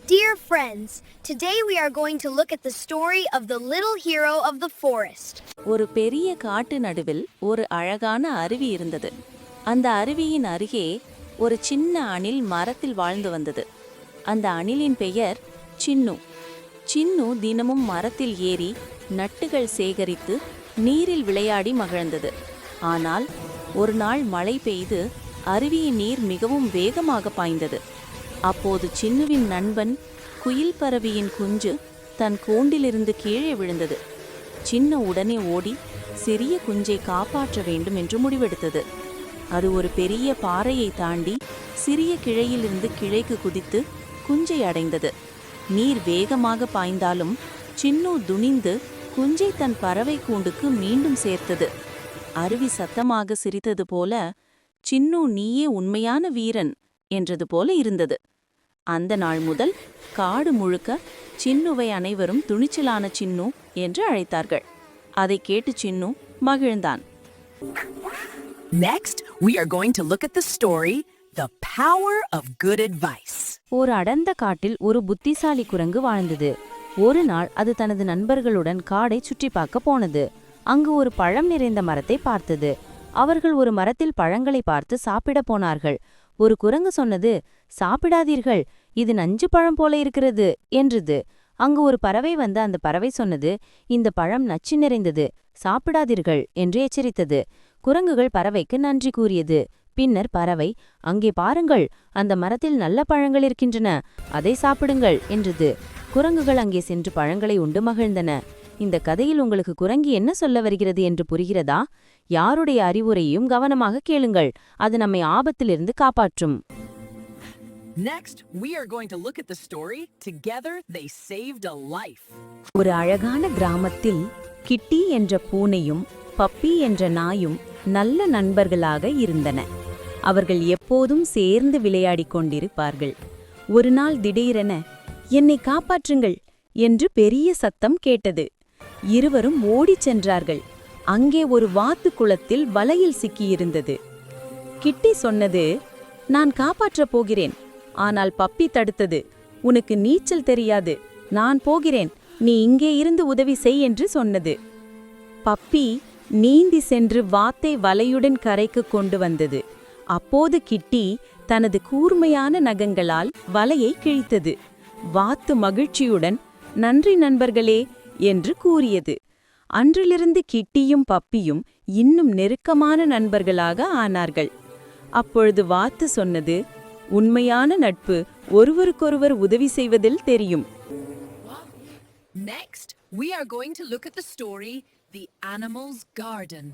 Dear friends, today we are going to look at the story of the little hero of the forest. ஒரு பெரிய காட்டு நடுவில் ஒரு அழகான அருவி இருந்தது. அந்த அருவியின் அருகே ஒரு சின்ன அணில் மரத்தில் வாழ்ந்து வந்தது. அந்த அணிலின் பெயர் சின்னு. சின்னு தினமும் மரத்தில் ஏறி நட்டுகள் சேகரித்து நீரில் விளையாடி மகிழ்ந்தது. ஆனால் ஒரு நாள் மழை பெய்து அருவியின் நீர் மிகவும் வேகமாக பாய்ந்தது. அப்போது சின்னுவின் நண்பன் குயில் பறவையின் குஞ்சு தன் கூண்டிலிருந்து கீழே விழுந்தது. சின்ன உடனே ஓடி சிறிய குஞ்சை காப்பாற்ற வேண்டும் என்று முடிவெடுத்தது. அது ஒரு பெரிய பாறையை தாண்டி சிறிய கிளையிலிருந்து கிளைக்கு குதித்து குஞ்சை அடைந்தது. நீர் வேகமாக பாய்ந்தாலும் சின்னு துணிந்து குஞ்சை தன் பறவை கூண்டுக்கு மீண்டும் சேர்த்தது. அருவி சத்தமாக சிரித்தது போல, சின்னு நீயே உண்மையான வீரன் என்றது போல இருந்தது. அந்த நாள் முதல் காடு முழுக்க சின்னுவை அனைவரும் துணிச்சலான சின்னு என்று அழைத்தார்கள். அதை கேட்டு சின்னு மகிழ்ந்தான். Next, we are going to look at the story, The Power of Good Advice. ஒரு அடர்ந்த காட்டில் ஒரு புத்திசாலி குரங்கு வாழ்ந்தது. ஒரு நாள் அது தனது நண்பர்களுடன் காடை சுற்றி பார்க்க போனது. அங்கு ஒரு பழம் நிறைந்த மரத்தை பார்த்தது. அவர்கள் ஒரு மரத்தில் பழங்களை பார்த்து சாப்பிட போனார்கள். ஒரு குரங்கு சொன்னது, சாப்பிடாதீர்கள், இது நஞ்சு பழம் போல இருக்கிறது என்றது. அங்கு ஒரு பறவை வந்து அந்த பறவை சொன்னது, இந்த பழம் நச்சு நிறைந்தது, சாப்பிடாதீர்கள் என்று எச்சரித்தது. குரங்குகள் பறவைக்கு நன்றி கூறியது. பின்னர் பறவை, அங்கே பாருங்கள், அந்த மரத்தில் நல்ல பழங்கள் இருக்கின்றன, அதை சாப்பிடுங்கள் என்றது. குரங்குகள் அங்கே சென்று பழங்களை உண்டு மகிழ்ந்தன. இந்த கதையில் உங்களுக்கு குரங்கி என்ன சொல்ல வருகிறது என்று புரிகிறதா? யாருடைய அறிவுரையும் கவனமாக கேளுங்கள், அது நம்மை ஆபத்திலிருந்து காப்பாற்றும். Next, we are going to look at the story, Together They Saved a Life. ஒரு அழகான கிராமத்தில் கிட்டி என்ற பூனையும் பப்பி என்ற நாயும் நல்ல நண்பர்களாக இருந்தன. அவர்கள் எப்போதும் சேர்ந்து விளையாடிக் கொண்டிருப்பார்கள். ஒரு நாள் திடீரென, என்னை காப்பாற்றுங்கள் என்று பெரிய சத்தம் கேட்டது. இருவரும் ஓடிச் சென்றார்கள். அங்கே ஒரு வாத்து குளத்தில் வலையில் சிக்கியிருந்தது. கிட்டி சொன்னது, நான் காப்பாற்றப் போகிறேன். ஆனால் பப்பி தடுத்தது, உனக்கு நீச்சல் தெரியாது, நான் போகிறேன், நீ இங்கே இருந்து உதவி செய் என்று சொன்னது. பப்பி நீந்தி சென்று வாத்தை வலையுடன் கரைக்கு கொண்டு வந்தது. அப்போது கிட்டி தனது கூர்மையான நகங்களால் வலையை கிழித்தது. வாத்து மகிழ்ச்சியுடன், நன்றி நண்பர்களே என்று கூறியது. அன்றிலிருந்து கிட்டியும் பப்பியும் இன்னும் நெருக்கமான நண்பர்களாக ஆனார்கள். அப்பொழுது வாத்து சொன்னது, உண்மையான நட்பு ஒருவருக்கொருவர் உதவி செய்வதில் தெரியும். Next, we are going to look at the story, The Animal's Garden.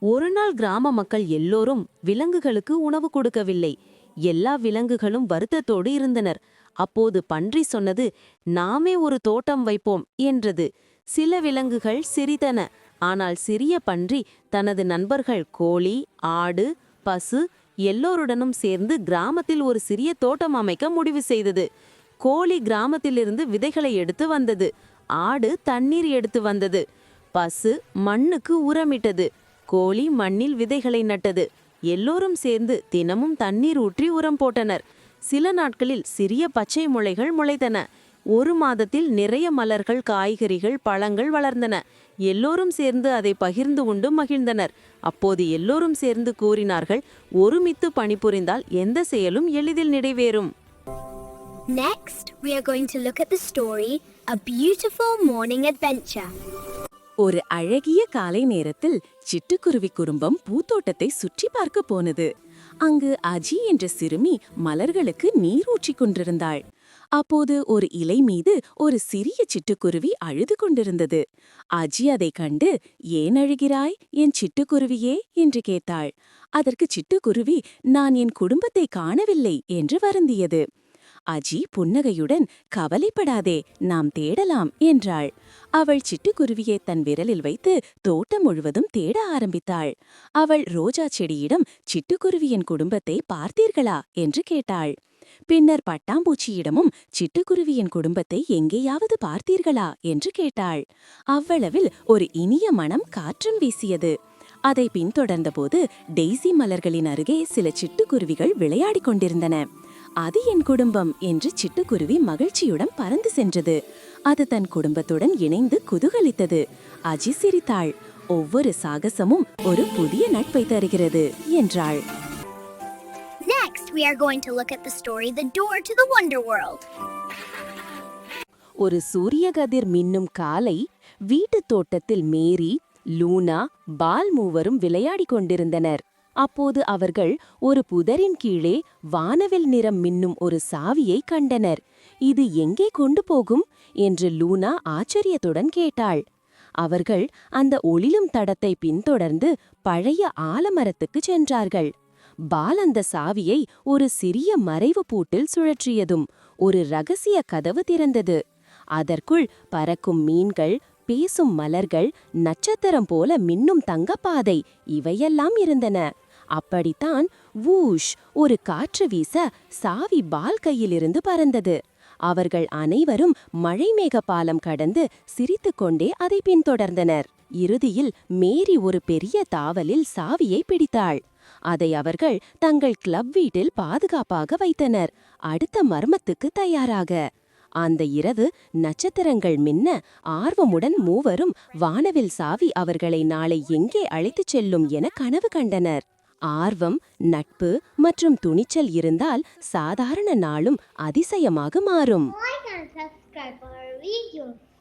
ஒரு நாள் கிராம மக்கள் எல்லோரும் விலங்குகளுக்கு உணவு கொடுக்கவில்லை. எல்லா விலங்குகளும் வருத்தத்தோடு இருந்தனர். அப்போது பன்றி சொன்னது, நாமே ஒரு தோட்டம் வைப்போம் என்றது. சில விலங்குகள் சிரித்தன. ஆனால் சிறிய பன்றி தனது நண்பர்கள் கோழி, ஆடு, பசு எல்லோருடனும் சேர்ந்து கிராமத்தில் ஒரு சிறிய தோட்டம் அமைக்க முடிவு செய்தது. கோழி கிராமத்திலிருந்து விதைகளை எடுத்து வந்தது. ஆடு தண்ணீர் எடுத்து வந்தது. பசு மண்ணுக்கு உரமிட்டது. கோழி மண்ணில் விதைகளை நட்டது. எல்லோரும் சேர்ந்து தினமும் தண்ணீர் ஊற்றி உரம் போட்டனர். சில நாட்களில் சிறிய பச்சை முளைகள் முளைத்தன. ஒரு மாதத்தில் நிறைய மலர்கள், காய்கறிகள், பழங்கள் வளர்ந்தன. எல்லோரும் சேர்ந்து அதை பகிர்ந்து உண்டு மகிழ்ந்தனர். அப்போது எல்லோரும் சேர்ந்து கூறினார்கள், ஒருமித்து பணிபுரிந்தால் எந்த செயலும் எளிதில் நிறைவேறும். Next, we are going to look at the story, A Beautiful Morning Adventure. ஒரு அழகிய காலை நேரத்தில் சிட்டுக்குருவி குடும்பம் பூத்தோட்டத்தை சுற்றி பார்க்க போனது. அங்கு அஜி என்ற சிறுமி மலர்களுக்கு நீர் ஊற்றிக் கொண்டிருந்தாள். அப்போது ஒரு இலை மீது ஒரு சிறிய சிட்டுக்குருவி அழுது கொண்டிருந்தது. அஜி அதை கண்டு, ஏன் அழுகிறாய் என் சிட்டுக்குருவியே என்று கேட்டாள். அதற்கு சிட்டுக்குருவி, நான் என் குடும்பத்தை காணவில்லை என்று வருந்தியது. அஜி புன்னகையுடன், கவலைப்படாதே, நாம் தேடலாம் என்றாள். அவள் சிட்டுக்குருவியை தன் விரலில் வைத்து தோட்டம் முழுவதும் தேட ஆரம்பித்தாள். அவள் ரோஜா செடியிடம், சிட்டுக்குருவியின் குடும்பத்தை பார்த்தீர்களா என்று கேட்டாள். பின்னர் பட்டாம்பூச்சியிடமும், சிட்டுக்குருவியின் குடும்பத்தை எங்கேயாவது பார்த்தீர்களா என்று கேட்டாள். அவ்வளவில் ஒரு இனிய மனம் காற்றும் வீசியது. அதை பின்தொடர்ந்தபோது டெய்சி மலர்களின் அருகே சில சிட்டுக்குருவிகள் விளையாடிக் கொண்டிருந்தன. அது என் குடும்பம் என்று சிட்டுக்குருவி மகிழ்ச்சியுடன் பறந்து சென்றது. அது தன் குடும்பத்துடன் இணைந்து குதூகலித்தது. அஜி சிரித்தாள். ஒவ்வொரு சாகசமும் ஒரு புதிய நட்பை தருகிறது என்றாள். Next, we are going to look at the story The Door to the Wonder World. ஒரு சூரிய கதிர் மின்னும் காலை வீட்டுத் தோட்டத்தில் மேரி, லூனா, பால் மூவரும் விளையாடிக் கொண்டிருந்தனர். அப்போது அவர்கள் ஒரு புதரின் கீழே வானவில் நிறம் மின்னும் ஒரு சாவியை கண்டனர். இது எங்கே கொண்டு போகும் என்று லூனா ஆச்சரியத்துடன் கேட்டாள். அவர்கள் அந்த ஒளிரும் தடத்தை பின்தொடர்ந்து பழைய ஆலமரத்துக்கு சென்றார்கள். பால் அந்த சாவியை ஒரு சிறிய மறைவு பூட்டில் சுழற்றியதும் ஒரு ரகசிய கதவு திறந்தது. அதற்குள் பறக்கும் மீன்கள், பேசும் மலர்கள், நட்சத்திரம் போல மின்னும் தங்கப்பாதை இவையெல்லாம் இருந்தன. அப்படித்தான் வூஷ் ஒரு காற்று வீச சாவி பால் கையிலிருந்து பறந்தது. அவர்கள் அனைவரும் மழைமேக பாலம் கடந்து சிரித்துக்கொண்டே அதை பின்தொடர்ந்தனர். இறுதியில் மேரி ஒரு பெரிய தாவலில் சாவியை பிடித்தாள். அதை அவர்கள் தங்கள் கிளப் வீட்டில் பாதுகாப்பாக வைத்தனர், அடுத்த மர்மத்துக்கு தயாராக. அந்த இரவு நட்சத்திரங்கள் மின்ன ஆர்வமுடன் மூவரும் வானவில் சாவி அவர்களை நாளை எங்கே அழைத்துச் செல்லும் என கனவு கண்டனர். ஆர்வம், நட்பு மற்றும் துணிச்சல் இருந்தால் சாதாரண நாளும் அதிசயமாக மாறும். Like and subscribe for our videos.